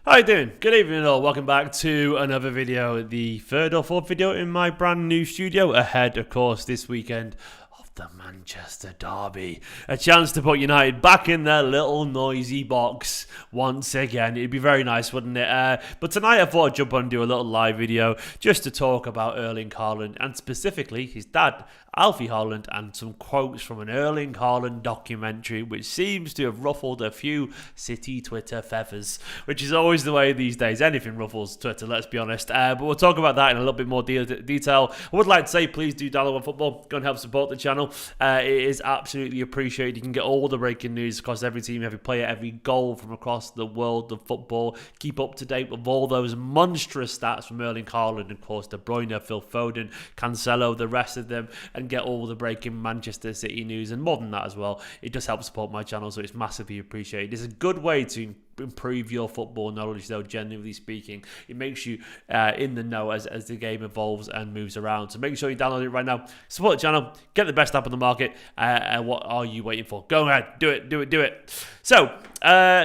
How you doing? Good evening all. Welcome back to another video, the third or fourth video in my brand new studio ahead, of course, this weekend of the Manchester Derby. A chance to put United back in their little noisy box once again. It'd be very nice, wouldn't it? But tonight I thought I'd jump on and do a little live video just to talk about Erling Haaland and specifically his dad, Alfie Haaland, and some quotes from an Erling Haaland documentary which seems to have ruffled a few City Twitter feathers, which is always the way these days. Anything ruffles Twitter, let's be honest. But we'll talk about that in a little bit more detail. I would like to say, please do download OneFootball. Go and help support the channel. It is absolutely appreciated. You can get all the breaking news across every team, every player, every goal from across the world of football. Keep up to date with all those monstrous stats from Erling Haaland, of course, De Bruyne, Phil Foden, Cancelo, the rest of them, and get all the breaking Manchester City news and more than that as well. It does help support my channel, so it's massively appreciated. It's a good way to improve your football knowledge, though, generally speaking. It makes you in the know as the game evolves and moves around. So make sure you download it right now. Support the channel. Get the best app on the market. What are you waiting for? Go ahead. Do it. So,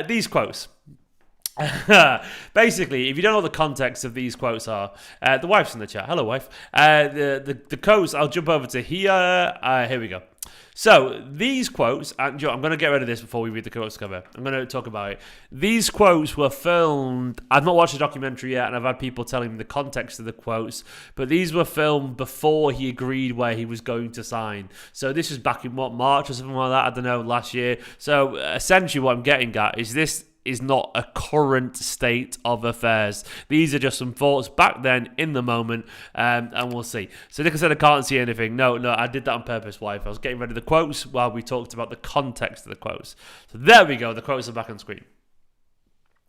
these quotes. Basically, if you don't know what the context of these quotes are, the wife's in the chat. Hello, wife. The quotes, I'll jump over to here. Here we go. So, these quotes, and I'm going to get rid of this before we read the quotes cover. I'm going to talk about it. These quotes were filmed, I've not watched the documentary yet, and I've had people telling me the context of the quotes, but these were filmed before he agreed where he was going to sign. So, this was back in, March or something like that? I don't know, last year. So, essentially what I'm getting at is this is not a current state of affairs. These are just some thoughts back then in the moment, and we'll see. So Nick said I can't see anything. No, I did that on purpose, wife. I was getting rid of the quotes while we talked about the context of the quotes. So there we go. The quotes are back on screen.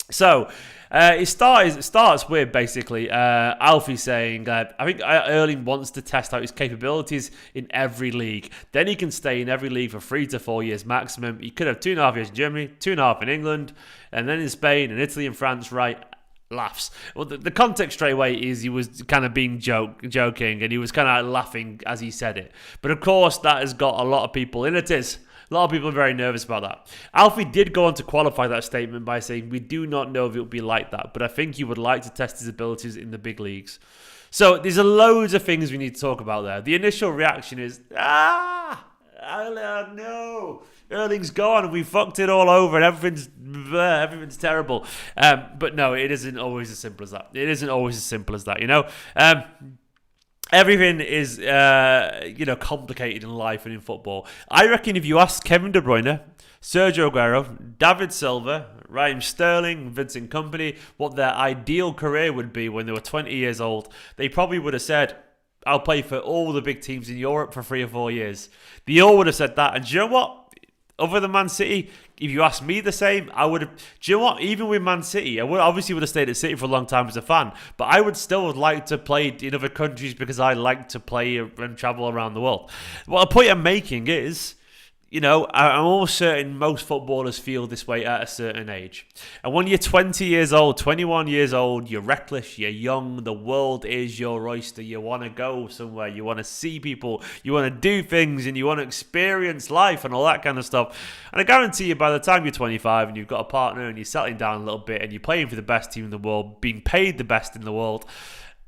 So, it starts with basically Alfie saying, I think Erling wants to test out his capabilities in every league. Then he can stay in every league for 3 to 4 years maximum. He could have 2.5 years in Germany, 2.5 in England, and then in Spain and Italy and France, right? Laughs. Well, the context straight away is he was kind of being joking, and he was kind of laughing as he said it. But of course, that has got a lot of people in it. A lot of people are very nervous about that. Alfie did go on to qualify that statement by saying, we do not know if it will be like that, but I think he would like to test his abilities in the big leagues. So there's loads of things we need to talk about there. The initial reaction is, no, Erling's gone, we fucked it all over, and everything's terrible. But no, it isn't always as simple as that. You know? Everything is, complicated in life and in football. I reckon if you ask Kevin De Bruyne, Sergio Aguero, David Silva, Raheem Sterling, Vincent Kompany, what their ideal career would be when they were 20 years old, they probably would have said, I'll play for all the big teams in Europe for 3 or 4 years. They all would have said that. And do you know what? Other than Man City, if you ask me the same, I would have... Do you know what? Even with Man City, I obviously would have stayed at City for a long time as a fan, but I would still like to play in other countries because I like to play and travel around the world. Well, the point I'm making is, I'm almost certain most footballers feel this way at a certain age. And when you're 20 years old, 21 years old, you're reckless, you're young, the world is your oyster, you want to go somewhere, you want to see people, you want to do things, and you want to experience life and all that kind of stuff. And I guarantee you, by the time you're 25 and you've got a partner and you're settling down a little bit and you're playing for the best team in the world, being paid the best in the world,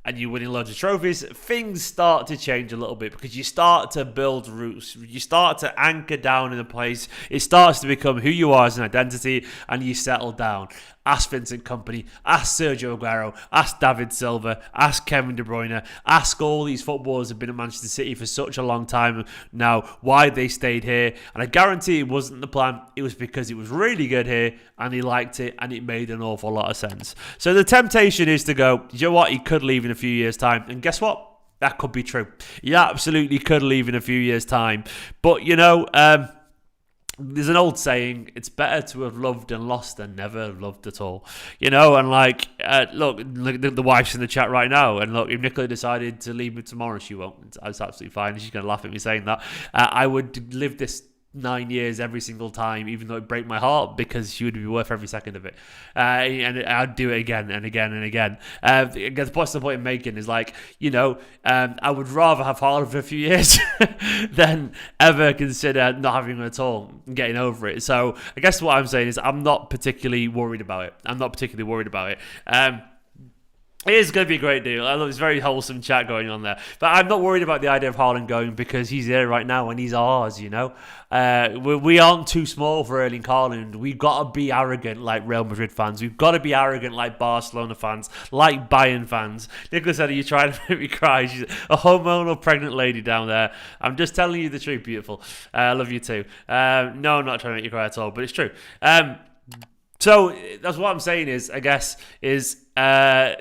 and you're winning loads of trophies, things start to change a little bit because you start to build roots. You start to anchor down in a place. It starts to become who you are as an identity, and you settle down. Ask Vincent Kompany, ask Sergio Aguero, ask David Silva, ask Kevin De Bruyne, ask all these footballers who have been at Manchester City for such a long time now why they stayed here. And I guarantee it wasn't the plan. It was because it was really good here and he liked it and it made an awful lot of sense. So the temptation is to go, you know what, he could leave in a few years' time. And guess what? That could be true. He absolutely could leave in a few years' time. But, there's an old saying, it's better to have loved and lost than never loved at all. And look, the wife's in the chat right now, and look, if Nicola decided to leave me tomorrow, she won't. It's absolutely fine. She's going to laugh at me saying that. I would live this 9 years every single time, even though it break my heart, because she would be worth every second of it. And I'd do it again and again and again. What's the point I'm making is like, I would rather have Haaland for a few years than ever consider not having him at all and getting over it. So I guess what I'm saying is I'm not particularly worried about it. It is going to be a great deal. I love this very wholesome chat going on there. But I'm not worried about the idea of Haaland going because he's there right now and he's ours, we aren't too small for Erling Haaland. We've got to be arrogant like Real Madrid fans. We've got to be arrogant like Barcelona fans, like Bayern fans. Nicola said, are you trying to make me cry? She's a hormonal pregnant lady down there. I'm just telling you the truth, beautiful. I love you too. No, I'm not trying to make you cry at all, but it's true. So that's what I'm saying is, I guess, it's a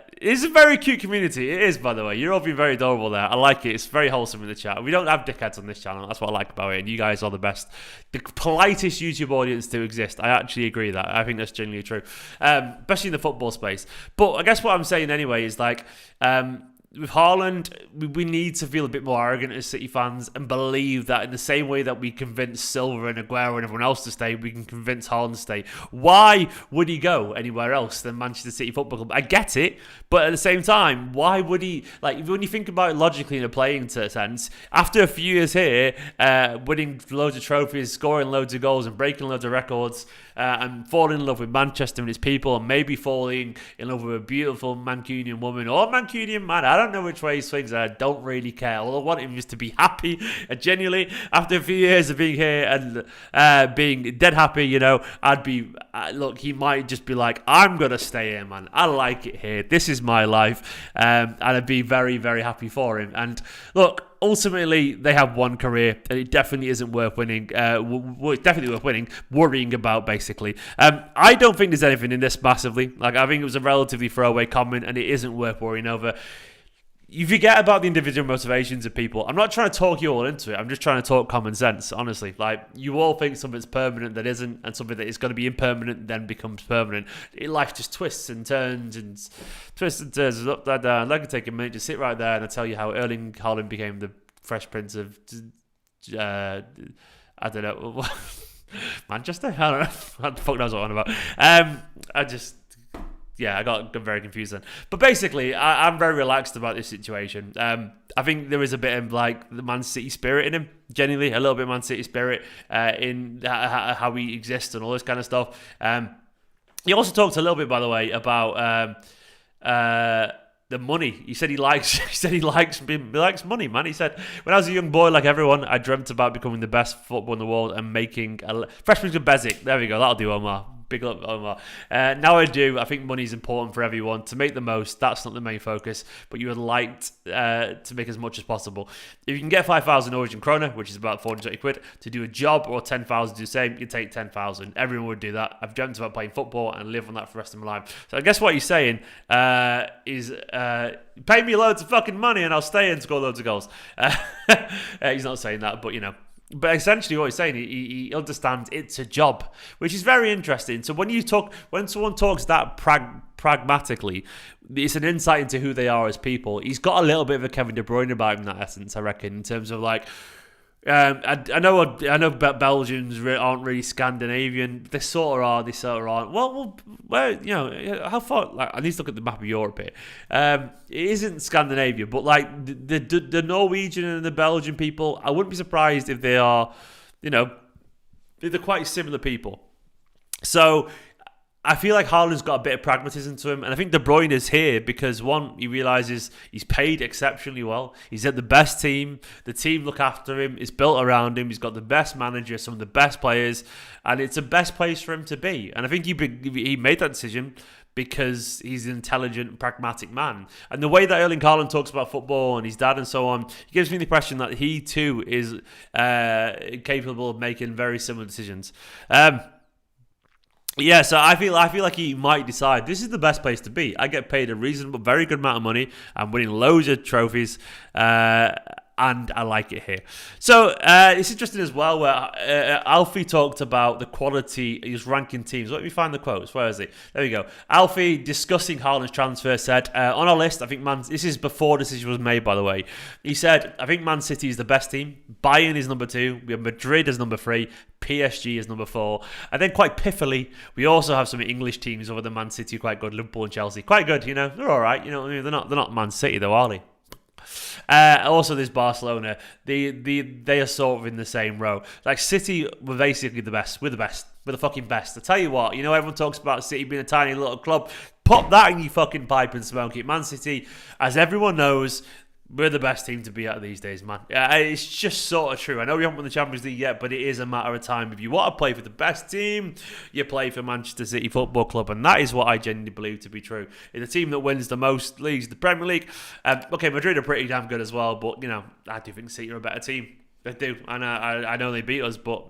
very cute community. It is, by the way. You're all being very adorable there. I like it. It's very wholesome in the chat. We don't have dickheads on this channel. That's what I like about it. And you guys are the best, the politest YouTube audience to exist. I actually agree that. I think that's genuinely true, especially in the football space. But I guess what I'm saying anyway is like, with Haaland, we need to feel a bit more arrogant as City fans and believe that in the same way that we convinced Silva and Aguero and everyone else to stay, we can convince Haaland to stay. Why would he go anywhere else than Manchester City Football Club? I get it, but at the same time, why would he? Like, when you think about it logically in a playing sense, after a few years here, winning loads of trophies, scoring loads of goals and breaking loads of records, and falling in love with Manchester and its people, and maybe falling in love with a beautiful Mancunian woman or Mancunian man. I don't know which way he swings. I don't really care. All I want him is to be happy. And genuinely, after a few years of being here and being dead happy, I'd be, look, he might just be like, I'm going to stay here, man. I like it here. This is my life. And I'd be very, very happy for him. And look, ultimately, they have one career, and it definitely isn't worth winning. It's definitely worth winning, worrying about, basically. I don't think there's anything in this massively. Like, I think it was a relatively throwaway comment, and it isn't worth worrying over. You forget about the individual motivations of people. I'm not trying to talk you all into it. I'm just trying to talk common sense, honestly. Like, you all think something's permanent that isn't, and something that is going to be impermanent then becomes permanent. Life just twists and turns and upside down. I could take a minute to sit right there and I'll tell you how Erling Haaland became the Fresh Prince of, I don't know, Manchester? I don't know. What the fuck knows what I'm on about. I got very confused then. But basically, I'm very relaxed about this situation. I think there is a bit of like the Man City spirit in him, genuinely, a little bit of Man City spirit in how he exists and all this kind of stuff. He also talked a little bit, by the way, about the money. He said he likes money, man. He said, when I was a young boy, like everyone, I dreamt about becoming the best footballer in the world and making Freshman's with Bezic. There we go. That'll do, Omar. Big up, Omar. Now I do. I think money is important for everyone to make the most. That's not the main focus, but you would like to make as much as possible. If you can get 5,000 Norwegian kroner, which is about 420 quid, to do a job, or 10,000 to do the same, you take 10,000. Everyone would do that. I've dreamt about playing football and live on that for the rest of my life. So I guess what he's saying is pay me loads of fucking money and I'll stay and score loads of goals. He's not saying that, but But essentially what he's saying, he understands it's a job, which is very interesting. So when someone talks that pragmatically, it's an insight into who they are as people. He's got a little bit of a Kevin De Bruyne about him in that essence, I reckon, in terms of like, I know Belgians aren't really Scandinavian. They sort of are. They sort of aren't. Well, how far? Like, I need to look at the map of Europe here. It isn't Scandinavia, but like the Norwegian and the Belgian people, I wouldn't be surprised if they are, they're quite similar people. So I feel like Haaland's got a bit of pragmatism to him, and I think De Bruyne is here because, one, he realises he's paid exceptionally well. He's at the best team. The team look after him. It's built around him. He's got the best manager, some of the best players, and it's the best place for him to be. And I think he made that decision because he's an intelligent, pragmatic man. And the way that Erling Haaland talks about football and his dad and so on, he gives me the impression that he too is capable of making very similar decisions. Yeah, so I feel like he might decide this is the best place to be. I get paid a reasonable, very good amount of money. I'm winning loads of trophies. and I like it here. So it's interesting as well where Alfie talked about the quality, he was ranking teams. Let me find the quotes. Where is it? There we go. Alfie, discussing Haaland's transfer, said, on our list, I think this is before the decision was made, by the way. He said, I think Man City is the best team. Bayern is number 2. We have Madrid as number 3. PSG is number 4. And then quite piffily, we also have some English teams other than Man City, quite good. Liverpool and Chelsea, quite good, They're all right, What I mean? They're not Man City, though, are they? Also, this Barcelona, they are sort of in the same row. Like City were basically the best. We're the best. We're the fucking best. I tell you what, everyone talks about City being a tiny little club. Pop that in your fucking pipe and smoke it. Man City, as everyone knows, we're the best team to be at these days, man. It's just sort of true. I know we haven't won the Champions League yet, but it is a matter of time. If you want to play for the best team, you play for Manchester City Football Club, and that is what I genuinely believe to be true. It's a team that wins the most leagues, the Premier League. Okay, Madrid are pretty damn good as well, but, I do think City are a better team. They do, and I know they beat us, but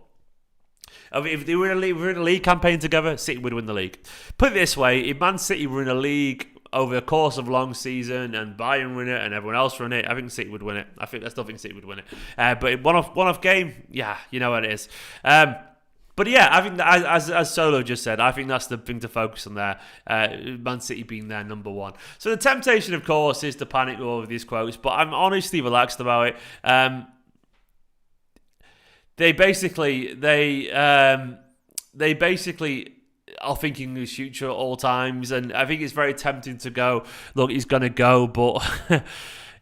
if they were in a league campaign together, City would win the league. Put it this way, if Man City were in a league over the course of a long season and Bayern win it and everyone else win it, I think City would win it. I still think City would win it. But one-off game, yeah, you know what it is. But yeah, I think that, as Solo just said, I think that's the thing to focus on there. Man City being their number 1. So the temptation, of course, is to panic over these quotes, but I'm honestly relaxed about it. They basically are thinking his future at all times, and I think it's very tempting to go, look, he's going to go, but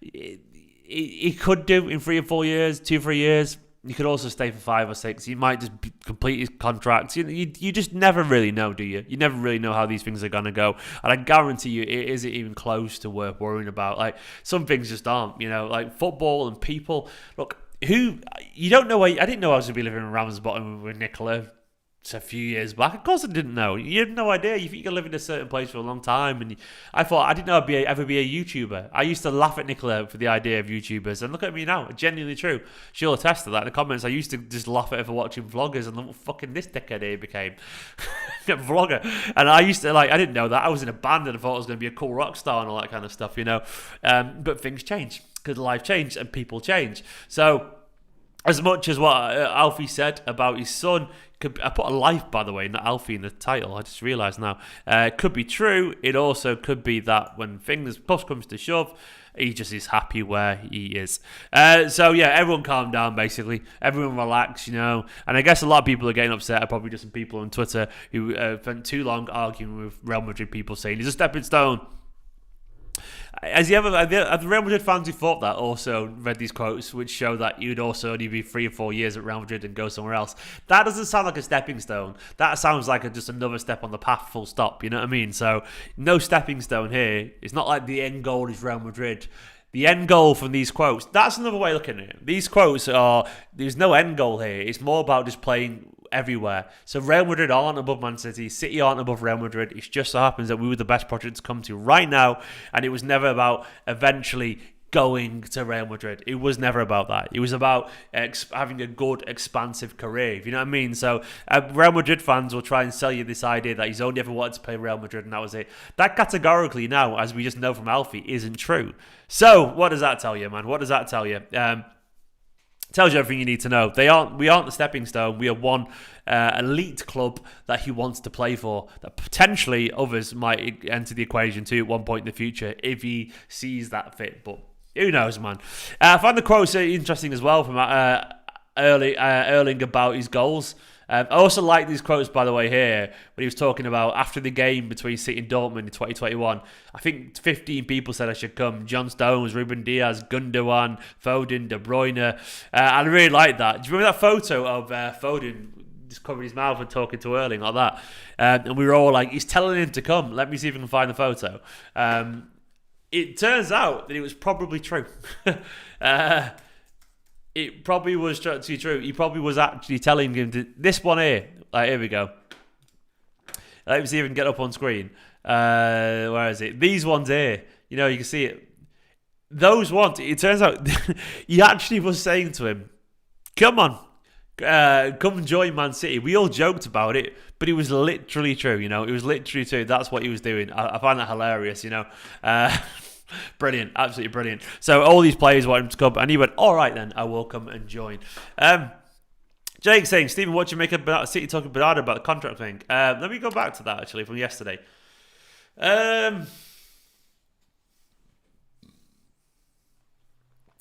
he could do in 3 or 4 years, 2-3 years. He could also stay for 5 or 6. He might just complete his contract. You just never really know, do you? You never really know how these things are going to go. And I guarantee you, it isn't even close to worth worrying about. Like, some things just aren't, like football and people. Look, you don't know. I didn't know I was going to be living in Ramsbottom with Nicola a few years back. Of course I didn't know. You had no idea. You think you can live in a certain place for a long time, and I thought, I didn't know I'd ever be a YouTuber. I used to laugh at Nicola for the idea of YouTubers, and look at me now. Genuinely true. She'll attest to that in the comments. I used to just laugh at her for watching vloggers, and look what fucking this dickhead here became a vlogger. And I used to, I didn't know that. I was in a band and I thought I was going to be a cool rock star and all that kind of stuff, but things change because life changed and people change. So as much as what Alfie said about his son, I put a life, by the way, not Alfie in the title, I just realised now, could be true. It also could be that when push comes to shove, he just is happy where he is. So yeah, everyone calm down, basically. Everyone relax, And I guess a lot of people are getting upset, are probably just some people on Twitter who spent too long arguing with Real Madrid people saying he's a stepping stone. Have the Real Madrid fans who thought that also read these quotes, which show that you'd also only be 3 or 4 years at Real Madrid and go somewhere else? That doesn't sound like a stepping stone. That sounds like just another step on the path, full stop. You know what I mean? So no stepping stone here. It's not like the end goal is Real Madrid. The end goal from these quotes, that's another way of looking at it. These quotes there's no end goal here. It's more about just playing everywhere. So Real Madrid aren't above Man City. City aren't above Real Madrid. It just so happens that we were the best project to come to right now, and it was never about eventually going to Real Madrid. It was never about that. It was about having a good, expansive career, if you know what I mean. So Real Madrid fans will try and sell you this idea that he's only ever wanted to play Real Madrid and that was it. That categorically now, as we just know from Alfie, isn't true. So what does that tell you, man? What does that tell you? Tells you everything you need to know. We aren't the stepping stone. We are one elite club that he wants to play for, that potentially others might enter the equation too at one point in the future if he sees that fit. But who knows, man? I find the quotes interesting as well from Erling about his goals. I also like these quotes, by the way, here, when he was talking about after the game between City and Dortmund in 2021. I think 15 people said I should come. John Stones, Ruben Diaz, Gundogan, Foden, De Bruyne. I really like that. Do you remember that photo of Foden just covering his mouth and talking to Erling like that? And we were all like, he's telling him to come. Let me see if I can find the photo. It turns out that it was probably true. It probably was true. He probably was actually telling him to, this one here. Here we go. Let me see if we can get up on screen. Where is it? These ones here. You can see it. Those ones. It turns out he actually was saying to him, "Come on, come and join Man City." We all joked about it, but it was literally true. It was literally true. That's what he was doing. I find that hilarious. Brilliant, absolutely brilliant. So all these players want him to come, and he went, all right then, I will come and join. Jake saying, Stephen, what do you make about City talking Bernardo about the contract thing? Let me go back to that actually from yesterday.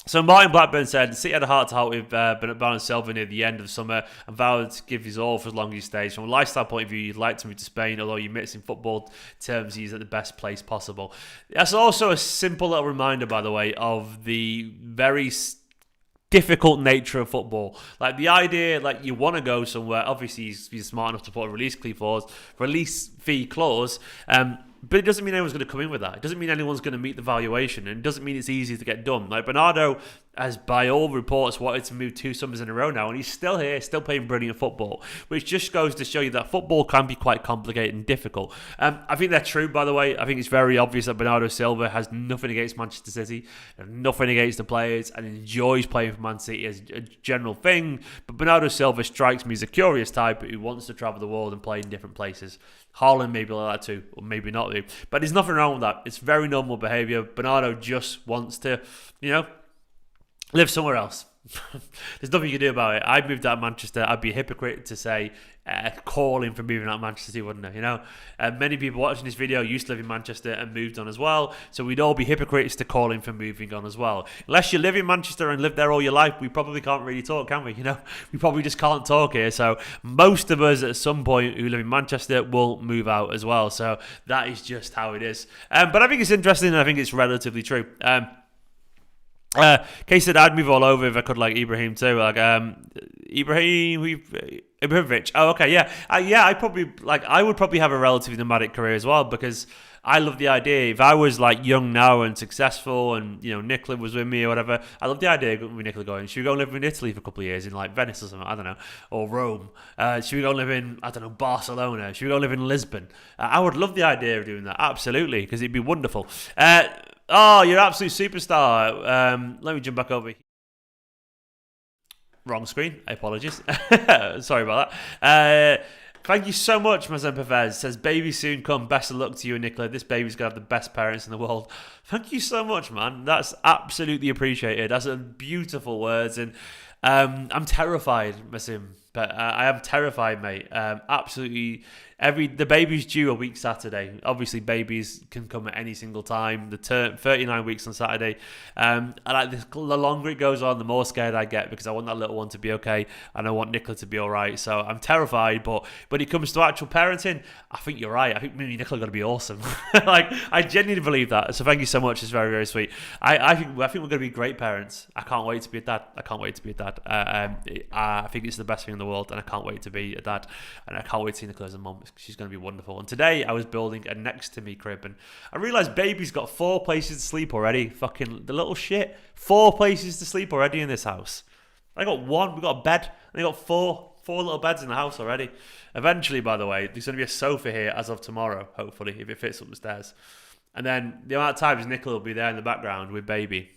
So Martin Blackburn said City had a heart-to-heart with Bernardo Silva near the end of the summer and vowed to give his all for as long as he stays. From a lifestyle point of view, you'd like to move to Spain, although you admits in football terms he's at the best place possible. That's also a simple little reminder, by the way, of the very difficult nature of football. Like the idea, like you want to go somewhere. Obviously, he's smart enough to put a release fee clause. But it doesn't mean anyone's going to come in with that. It doesn't mean anyone's going to meet the valuation. And it doesn't mean it's easy to get done. Like Bernardo has, by all reports, wanted to move 2 summers in a row now. And he's still here, still playing brilliant football. Which just goes to show you that football can be quite complicated and difficult. I think they're true, by the way. I think it's very obvious that Bernardo Silva has nothing against Manchester City. And nothing against the players. And enjoys playing for Man City as a general thing. But Bernardo Silva strikes me as a curious type who wants to travel the world and play in different places. Haaland may be like that too, or maybe not. But there's nothing wrong with that. It's very normal behaviour. Bernardo just wants to, live somewhere else. There's nothing you can do about it. I'd moved out of Manchester. I'd be a hypocrite to say calling for moving out of Manchester City, wouldn't I? Many people watching this video used to live in Manchester and moved on as well. So we'd all be hypocrites to calling for moving on as well. Unless you live in Manchester and live there all your life, we probably can't really talk, can we? We probably just can't talk here. So most of us at some point who live in Manchester will move out as well. So that is just how it is. But I think it's interesting and I think it's relatively true. Case said I'd move all over if I could, like Ibrahim too. Like Ibrahimovic. Oh, okay, yeah, I would probably have a relatively nomadic career as well because I love the idea. If I was like young now and successful, and Nicola was with me or whatever, I love the idea of Nicola going, should we go and live in Italy for a couple of years in like Venice or something? I don't know, or Rome. Should we go and live in Barcelona? Should we go and live in Lisbon? I would love the idea of doing that, absolutely, because it'd be wonderful. Oh, you're an absolute superstar. Let me jump back over here. Wrong screen. Apologies. Sorry about that. Thank you so much, Mazan Pervez. Says, baby soon come. Best of luck to you and Nicola. This baby's going to have the best parents in the world. Thank you so much, man. That's absolutely appreciated. That's a beautiful words. And I'm terrified, Mazim. But I am terrified, mate. Absolutely. The baby's due a week Saturday. Obviously, babies can come at any single time. The 39 weeks on Saturday. And the longer it goes on, the more scared I get because I want that little one to be okay and I want Nicola to be all right. So I'm terrified. But when it comes to actual parenting, I think you're right. I think me and Nicola are going to be awesome. I genuinely believe that. So thank you so much. It's very, very sweet. I think we're going to be great parents. I can't wait to be a dad. I think it's the best thing in the world, and I can't wait to be a dad, and I can't wait to see Nicola as a mum. She's going to be wonderful. And today I was building a next to me crib, and I realised baby's got 4 places to sleep already. Fucking the little shit. 4 places to sleep already in this house. I got 1. We got a bed, and I got 4 little beds in the house already. Eventually, by the way, there's going to be a sofa here as of tomorrow, hopefully, if it fits up the stairs. And then the amount of times Nicola will be there in the background with baby.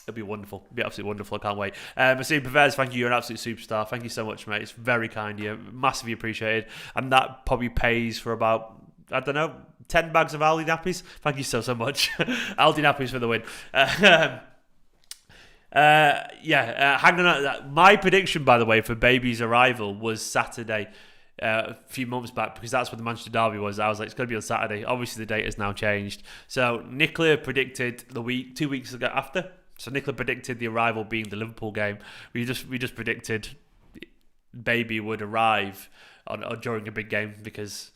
It'll be wonderful. It'll be absolutely wonderful. I can't wait. Masim Pervez, thank you. You're an absolute superstar. Thank you so much, mate. It's very kind of you. Massively appreciated. And that probably pays for about, 10 bags of Aldi nappies. Thank you so much. Aldi nappies for the win. Hanging on. My prediction, by the way, for baby's arrival was Saturday. A few months back, because that's when the Manchester derby was. I was like, it's going to be on Saturday. Obviously, the date has now changed. So Nicola predicted 2 weeks ago after. So Nicola predicted the arrival being the Liverpool game. We just predicted baby would arrive during a big game because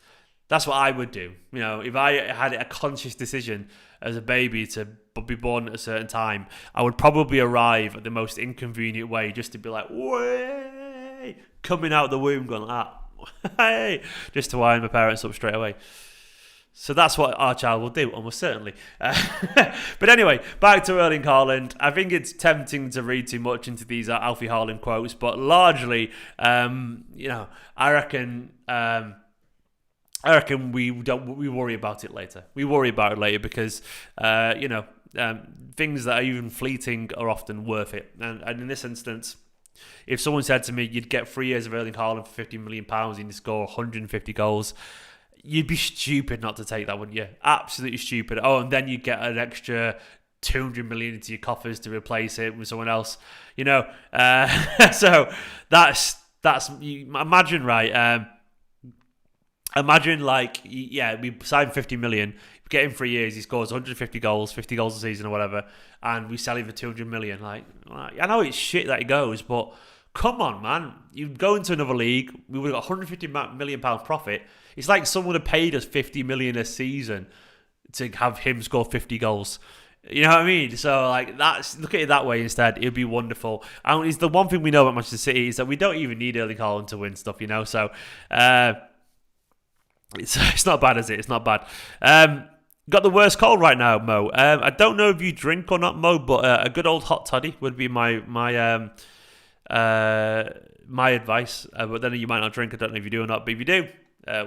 that's what I would do. If I had a conscious decision as a baby to be born at a certain time, I would probably arrive at the most inconvenient way just to be like, way, coming out of the womb going like that. Hey, just to wind my parents up straight away. So that's what our child will do, almost certainly. But anyway, back to Erling Haaland. I think it's tempting to read too much into these Alfie Haaland quotes, but largely, I reckon we worry about it later. We worry about it later because things that are even fleeting are often worth it. And in this instance, if someone said to me, you'd get 3 years of Erling Haaland for £50 million and he'd score 150 goals, you'd be stupid not to take that, wouldn't you? Absolutely stupid. Oh, and then you get an extra 200 million into your coffers to replace it with someone else. So that's you imagine, right? Imagine we signed 50 million, we get him 3 years, he scores 150 goals, 50 goals a season or whatever, and we sell him for 200 million. Like, I know it's shit that he goes, but come on, man. You go into another league, we would have got 150 million pound profit. It's like someone had paid us 50 million a season to have him score 50 goals. You know what I mean? So, look at it that way instead. It'd be wonderful. And it's the one thing we know about Manchester City is that we don't even need Erling Haaland to win stuff, So, it's not bad, is it? It's not bad. Got the worst cold right now, Mo. I don't know if you drink or not, Mo, but a good old hot toddy would be my advice. But then you might not drink. I don't know if you do or not. But if you do,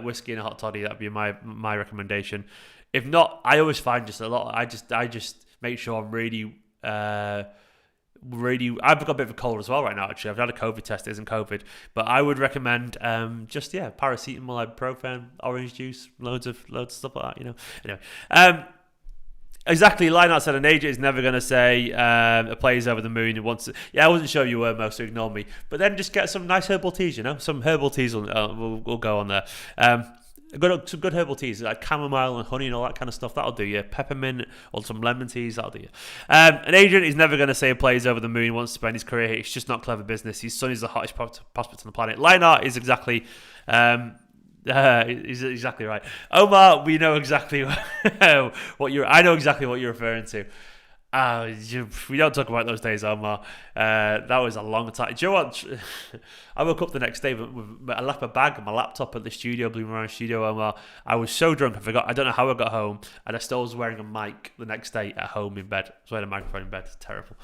whiskey and a hot toddy, that'd be my recommendation. If not, I always find just a lot. I just make sure I'm really. I've got a bit of a cold as well right now. Actually, I've had a COVID test. It isn't COVID, but I would recommend paracetamol, ibuprofen, orange juice, loads of stuff like that. Anyway, exactly. Lionheart said an agent is never going to say a player's over the moon and wants to. Yeah, I wasn't sure you were, Mo, so ignore me. But then just get some nice herbal teas. Some herbal teas will go on there. Some good herbal teas like chamomile and honey and all that kind of stuff. That'll do you. Peppermint or some lemon teas. That'll do you. An agent is never going to say a player's over the moon, wants to spend his career here. It's just not clever business. His son is the hottest prospect on the planet. Lionheart is exactly. Is exactly right. Omar, we know exactly what you're. I know exactly what you're referring to. We don't talk about those days, Omar. That was a long time. Do you know what? I woke up the next day, I left my bag and my laptop at the studio, Blue Marine Studio, Omar. I was so drunk, I forgot. I don't know how I got home, and I still was wearing a mic the next day at home in bed. I was wearing a microphone in bed. It's terrible.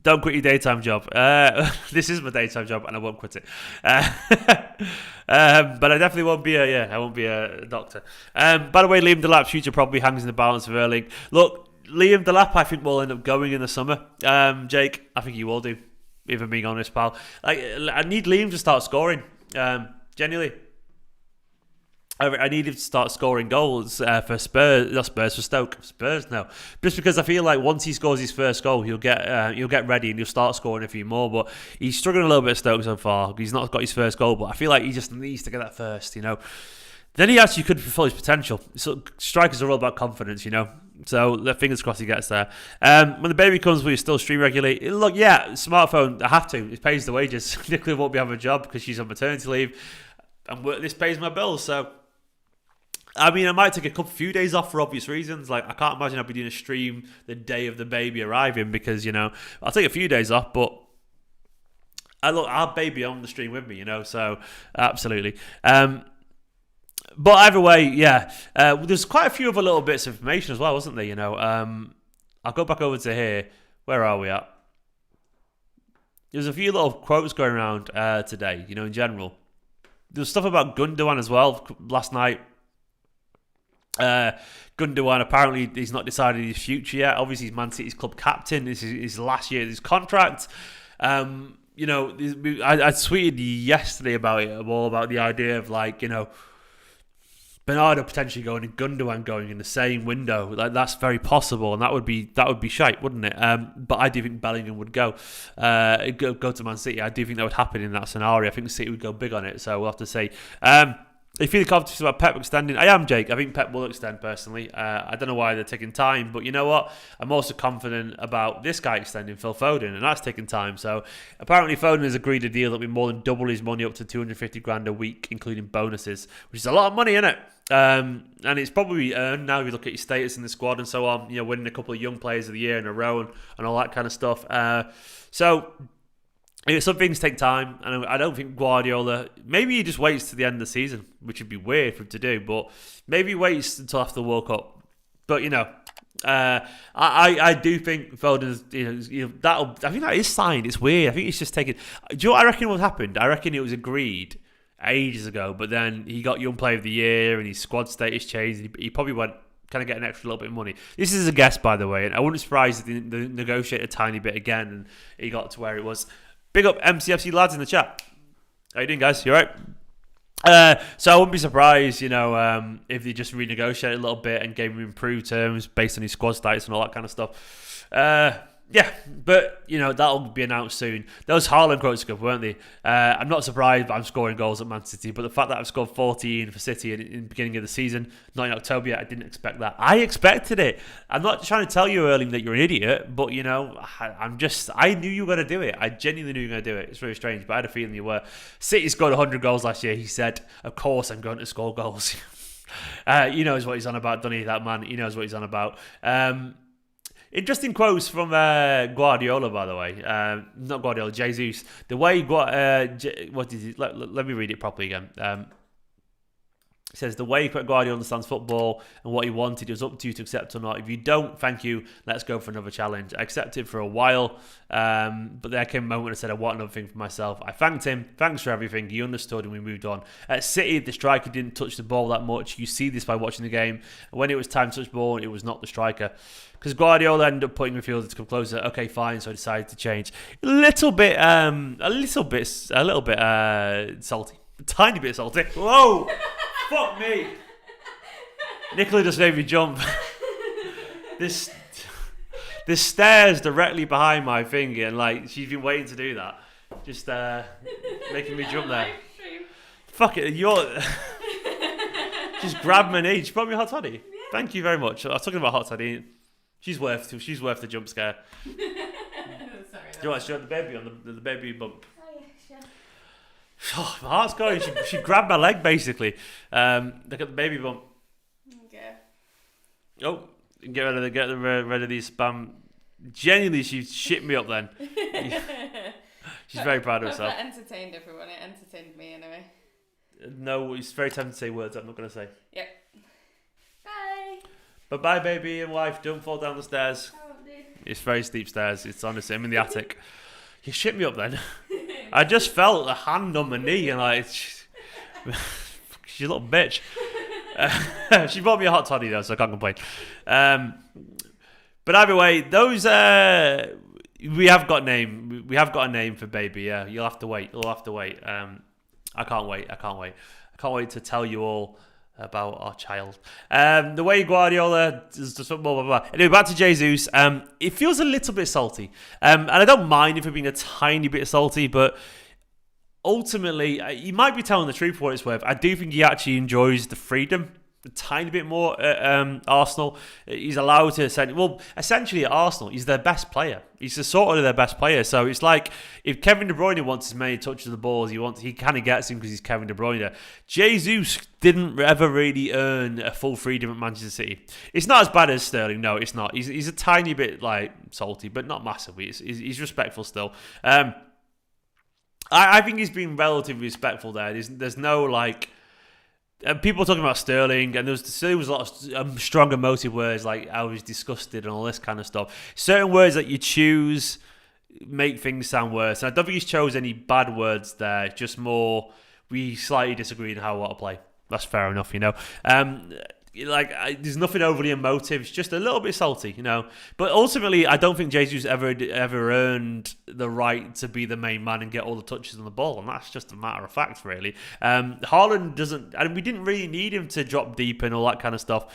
Don't quit your daytime job. This is my daytime job, and I won't quit it. But I definitely won't be a doctor. By the way, Liam Delap's future probably hangs in the balance of Erling. Look, Liam Delap, I think will end up going in the summer. Jake, I think you will do. If I'm being honest, pal. I need Liam to start scoring. Genuinely. I need him to start scoring goals for Spurs. Not Spurs, for Stoke. Spurs, no. Just because I feel like once he scores his first goal, he'll get ready and he'll start scoring a few more. But he's struggling a little bit at Stoke so far. He's not got his first goal, but I feel like he just needs to get that first, Then he actually could fulfill his potential. So strikers are all about confidence, So fingers crossed he gets there. When the baby comes, will you still stream regularly? Look, yeah, smartphone, I have to. It pays the wages. Nicola won't be having a job because she's on maternity leave. And this pays my bills, so... I mean, I might take a few days off for obvious reasons. Like, I can't imagine I'll be doing a stream the day of the baby arriving because, I'll take a few days off, but our baby on the stream with me, so absolutely. But either way, yeah, there's quite a few other little bits of information as well, wasn't there, I'll go back over to here. Where are we at? There's a few little quotes going around today, in general. There's stuff about Gundogan as well last night. Gundogan, apparently he's not decided his future yet. Obviously he's Man City's club captain. This is his last year of his contract. I tweeted yesterday about it, all about the idea of Bernardo potentially going and Gundogan going in the same window. That's very possible, and that would be shite, wouldn't it? But I do think Bellingham would go to Man City. I do think that would happen in that scenario. I think City would go big on it, so we'll have to see. If you're confident about Pep extending, I am, Jake. I think Pep will extend personally. I don't know why they're taking time, but you know what? I'm also confident about this guy extending, Phil Foden, and that's taking time. So apparently Foden has agreed a deal that will be more than double his money up to 250 grand a week, including bonuses, which is a lot of money, isn't it? And it's probably earned now if you look at his status in the squad and so on, winning a couple of young players of the year in a row and all that kind of stuff. So some things take time, and I don't think Guardiola... Maybe he just waits to the end of the season, which would be weird for him to do, but maybe he waits until after the World Cup. But, I do think Foden's... I think that is signed. It's weird. I think it's just taken... Do you know what I reckon what happened? I reckon it was agreed ages ago, but then he got Young Player of the Year, and his squad status changed. He probably went... Kind of get an extra little bit of money. This is a guess, by the way, and I wouldn't be surprised if they negotiate a tiny bit again and he got to where it was. Big up MCFC lads in the chat. How you doing, guys? You alright? So I wouldn't be surprised, if they just renegotiate a little bit and gave him improved terms based on his squad status and all that kind of stuff. Yeah, but that'll be announced soon. Those Haaland quotes are good, weren't they? I'm not surprised I'm scoring goals at Man City, but the fact that I've scored 14 for City in the beginning of the season, not in October yet, I didn't expect that. I expected it. I'm not trying to tell you, Erling, that you're an idiot, but I knew you were going to do it. I genuinely knew you were going to do it. It's really strange, but I had a feeling you were. City scored 100 goals last year. He said, "Of course, I'm going to score goals." He knows what he's on about, doesn't he? That man, he knows what he's on about. Interesting quotes from Guardiola, by the way. Not Guardiola, Jesus. The way what did he? Let me read it properly again. It says, the way Guardiola understands football and what he wanted, it was up to you to accept or not. If you don't, thank you. Let's go for another challenge. I accepted for a while, but there came a moment when I said, I want another thing for myself. I thanked him. Thanks for everything. He understood and we moved on. At City, the striker didn't touch the ball that much. You see this by watching the game. When it was time to touch the ball, it was not the striker. Because Guardiola ended up putting midfielders to come closer. Okay, fine. So I decided to change. A little bit salty. A tiny bit salty. Whoa! Fuck me! Nicola just made me jump. This stairs directly behind my finger, and she's been waiting to do that. Just making me jump there. Fuck it, just grabbed my knee. She brought me a hot toddy. Yeah. Thank you very much. I was talking about hot toddy. She's worth the jump scare. Sorry. Do you want to show the baby on the baby bump? Oh yeah, sure. Oh, my heart's going. She grabbed my leg basically. Look at the baby bump. Okay. Oh, get rid of these spam. Genuinely, she shit me up then. She's very proud of herself. That entertained everyone. It entertained me anyway. No, it's very tempting to say words I'm not going to say. Yep. Bye. Bye, baby and wife. Don't fall down the stairs. Oh, dude. It's very steep stairs. It's honestly, I'm in the attic. You shit me up then. I just felt a hand on my knee and she's a little bitch. She bought me a hot toddy though, so I can't complain. But either way, those we have got a name for baby. Yeah, you'll have to wait. I can't wait to tell you all about our child. The way Guardiola does blah, blah, blah. Anyway, back to Jesus. It feels a little bit salty. And I don't mind if it being a tiny bit salty, but ultimately, he might be telling the truth for what it's worth. I do think he actually enjoys the freedom a tiny bit more at Arsenal. He's allowed to essentially at Arsenal, he's their best player. He's the sort of their best player. So it's like if Kevin De Bruyne wants as many touches of the ball as he kind of gets him because he's Kevin De Bruyne. Jesus didn't ever really earn a full freedom at Manchester City. It's not as bad as Sterling. No, it's not. He's a tiny bit salty, but not massively. He's respectful still. I think he's been relatively respectful there. There's no people talking about Sterling, and there was a lot of strong emotive words like I was disgusted and all this kind of stuff. Certain words that you choose make things sound worse. And I don't think he's chose any bad words there. Just more, we slightly disagree on how we want to play. That's fair enough, there's nothing overly emotive. It's just a little bit salty, But ultimately, I don't think Jesus ever earned the right to be the main man and get all the touches on the ball, and that's just a matter of fact, really. Haaland doesn't, and we didn't really need him to drop deep and all that kind of stuff.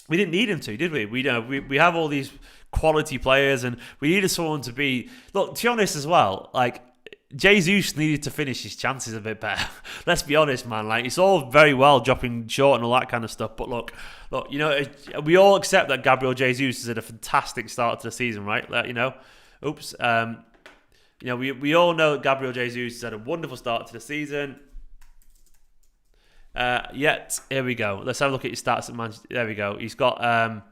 We didn't need him to, did we? We have all these quality players, and we needed someone to be. Look, to be honest, as well, Jesus needed to finish his chances a bit better. Let's be honest, man. It's all very well dropping short and all that kind of stuff, but look, we all accept that Gabriel Jesus has had a fantastic start to the season, right? Oops. We all know that Gabriel Jesus has had a wonderful start to the season. Yet here we go. Let's have a look at his stats at Manchester. There we go. He's got.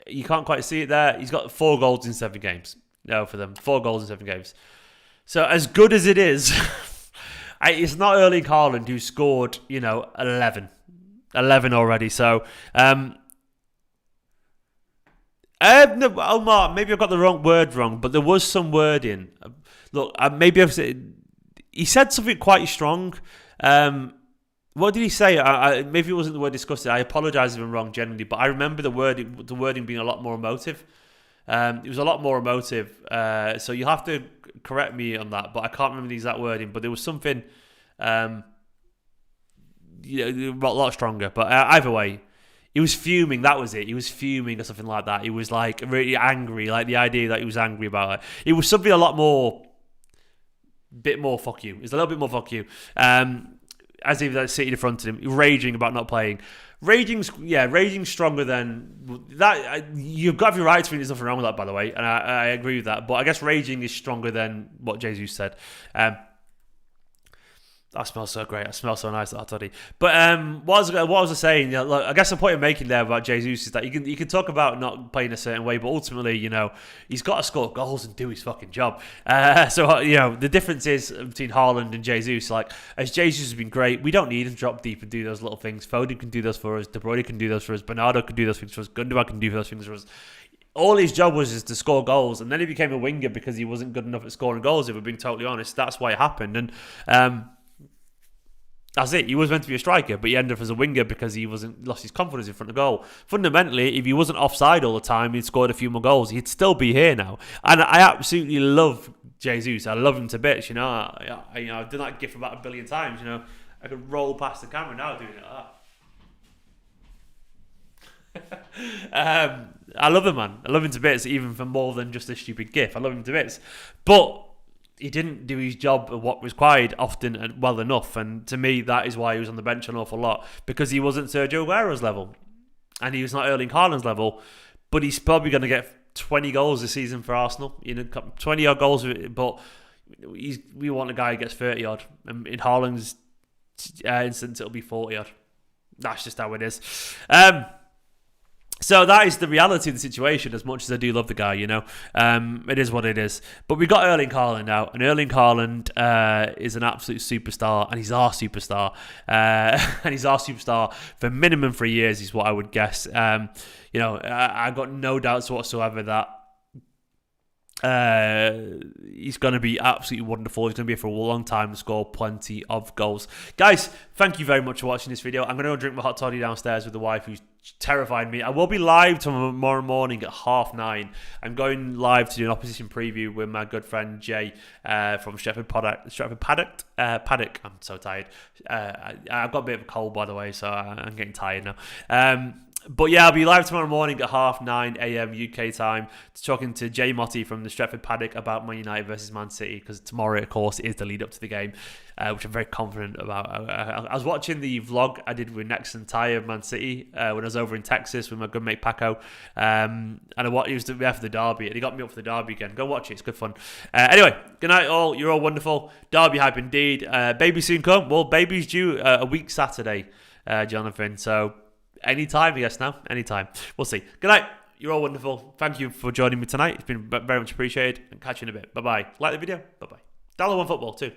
You can't quite see it there. He's got 4 goals in 7 games. No, for them, 4 goals in 7 games. So as good as it is, it's not Erling Haaland who scored, 11 already. So, no, Omar, maybe I got the word wrong, but there was some wording. Look, maybe he said something quite strong. What did he say? Maybe it wasn't the word disgusted. I apologise if I'm wrong generally, but I remember the wording being a lot more emotive. It was a lot more emotive, so you'll have to correct me on that, but I can't remember the exact wording, but there was something A lot stronger. But either way, he was fuming. That was it. He was fuming or something like that. He was like really angry. Like the idea that he was angry about it. It was something a lot more, bit more fuck you. It was a little bit more fuck you. As if that City confronted him, raging about not playing. Raging's stronger than that. You've got every right to think there's nothing wrong with that, by the way, and I agree with that. But I guess raging is stronger than what Jesus said. That smells so great. It smells so nice, that toddy. But what was I saying? Look, I guess the point I'm making there about Jesus is that you can talk about not playing a certain way, but ultimately, he's got to score goals and do his fucking job. So the difference is between Haaland and Jesus. Like, as Jesus has been great, we don't need him to drop deep and do those little things. Foden can do those for us. De Bruyne can do those for us. Bernardo can do those things for us. Gundogan can do those things for us. All his job was to score goals, and then he became a winger because he wasn't good enough at scoring goals. If we're being totally honest, that's why it happened. And that's it. He was meant to be a striker, but he ended up as a winger because he lost his confidence in front of goal. Fundamentally, if he wasn't offside all the time, he'd scored a few more goals. He'd still be here now. And I absolutely love Jesus. I love him to bits. I've done that gif about 1 billion times. I could roll past the camera now doing it like that. I love the man. I love him to bits, even for more than just a stupid gif. I love him to bits, but he didn't do his job of what was required often and well enough. And to me, that is why he was on the bench an awful lot, because he wasn't Sergio Aguero's level and he was not Erling Haaland's level. But he's probably going to get 20 goals this season for Arsenal. 20 odd goals, but we want a guy who gets 30 odd. And in Haaland's instance, it'll be 40 odd. That's just how it is. So that is the reality of the situation, as much as I do love the guy, it is what it is. But we got Erling Haaland now, and Erling Haaland is an absolute superstar, and he's our superstar. And he's our superstar for minimum 3 years, is what I would guess. I've got no doubts whatsoever that he's going to be absolutely wonderful. He's going to be here for a long time and score plenty of goals. Guys, thank you very much for watching this video. I'm going to go drink my hot toddy downstairs with the wife, who's terrified me. I will be live tomorrow morning at 9:30. I'm going live to do an opposition preview with my good friend Jay from Stretford Paddock. I'm so tired. I've got a bit of a cold, by the way, so I'm getting tired now. But yeah, I'll be live tomorrow morning at 9:30 a.m. UK time, talking to Jay Motti from the Stretford Paddock about Man United versus Man City, because tomorrow, of course, is the lead up to the game, which I'm very confident about. I was watching the vlog I did with Next and Ty of Man City when I was over in Texas with my good mate Paco, and he was there for the derby, and he got me up for the derby again. Go watch it, it's good fun. Anyway, good night all, you're all wonderful. Derby hype indeed. Baby soon come. Well, baby's due a week Saturday, Jonathan, so anytime, I guess now. Anytime. We'll see. Good night. You're all wonderful. Thank you for joining me tonight. It's been very much appreciated. And catch you in a bit. Bye-bye. Like the video. Bye-bye. $1 Football too.